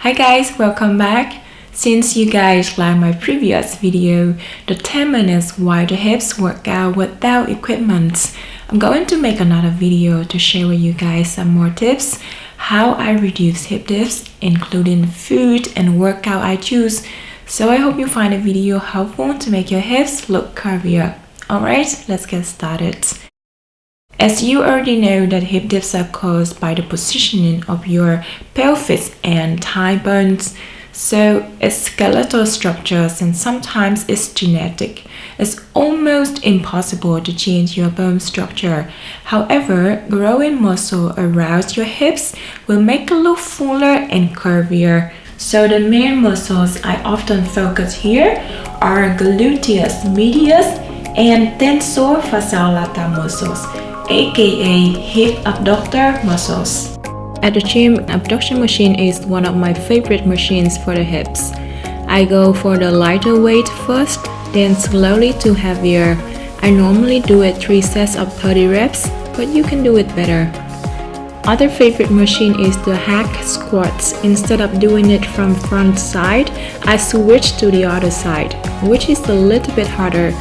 Hi guys, welcome back. Since you guys liked my previous video, the 10 minutes wider hips workout without equipment, I'm going to make another video to share with you guys some more tips how I reduce hip dips, including food and workout I choose. So I hope you find the video helpful to make your hips look curvier. Alright, let's get started. As you already know that hip dips are caused by the positioning of your pelvis and thigh bones. So it's skeletal structures and sometimes it's genetic. It's almost impossible to change your bone structure. However, growing muscle around your hips will make it look fuller and curvier. So the main muscles I often focus here are gluteus medius and tensor fasciae latae muscles, aka hip abductor muscles. At the gym, abduction machine is one of my favorite machines for the hips. I go for the lighter weight first, then slowly to heavier. I normally do it 3 sets of 30 reps, but you can do it better. Other favorite machine is the hack squats. Instead of doing it from front side, I switch to the other side, which is a little bit harder.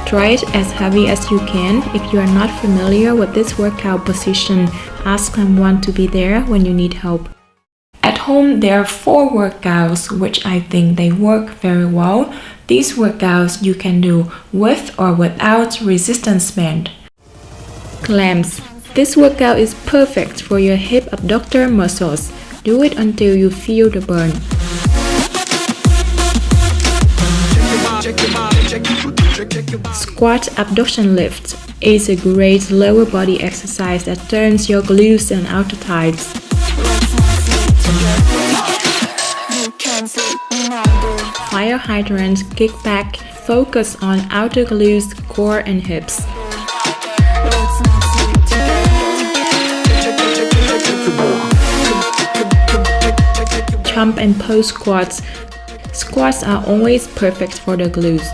Try it as heavy as you can. If you are not familiar with this workout position, ask someone to be there when you need help. At home, there are 4 workouts which I think they work very well. These workouts you can do with or without resistance band. Clams. This workout is perfect for your hip abductor muscles. Do it until you feel the burn. Squat abduction lift is a great lower body exercise that turns your glutes and outer thighs. Fire hydrant kickback focus on outer glutes, core and hips. Jump and pose squats. Squats are always perfect for the glutes.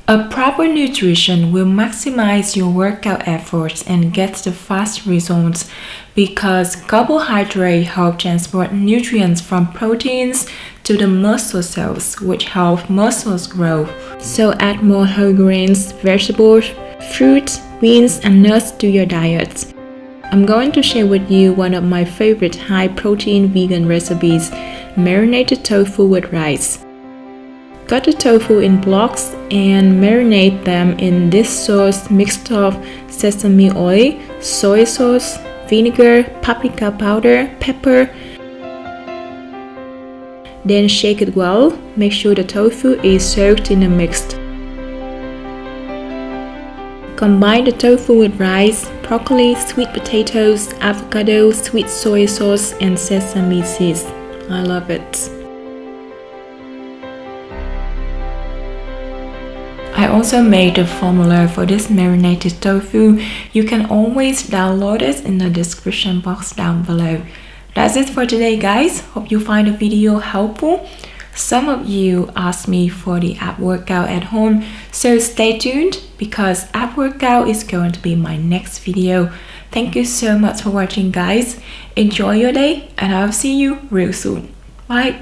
A proper nutrition will maximize your workout efforts and get the fast results because carbohydrates help transport nutrients from proteins to the muscle cells, which help muscles grow. So add more whole grains, vegetables, fruits, beans and nuts to your diet. I'm going to share with you one of my favorite high-protein vegan recipes, marinated tofu with rice. Cut the tofu in blocks and marinate them in this sauce mixed of sesame oil, soy sauce, vinegar, paprika powder, pepper. Then shake it well. Make sure the tofu is soaked in the mix. Combine the tofu with rice, broccoli, sweet potatoes, avocado, sweet soy sauce, and sesame seeds. I love it. I also made the formula for this marinated tofu. You can always download it in the description box down below. That's it for today, guys. Hope you find the video helpful. Some of you asked me for the ab workout at home, so stay tuned because ab workout is going to be my next video. Thank you so much for watching, guys. Enjoy your day and I'll see you real soon. Bye.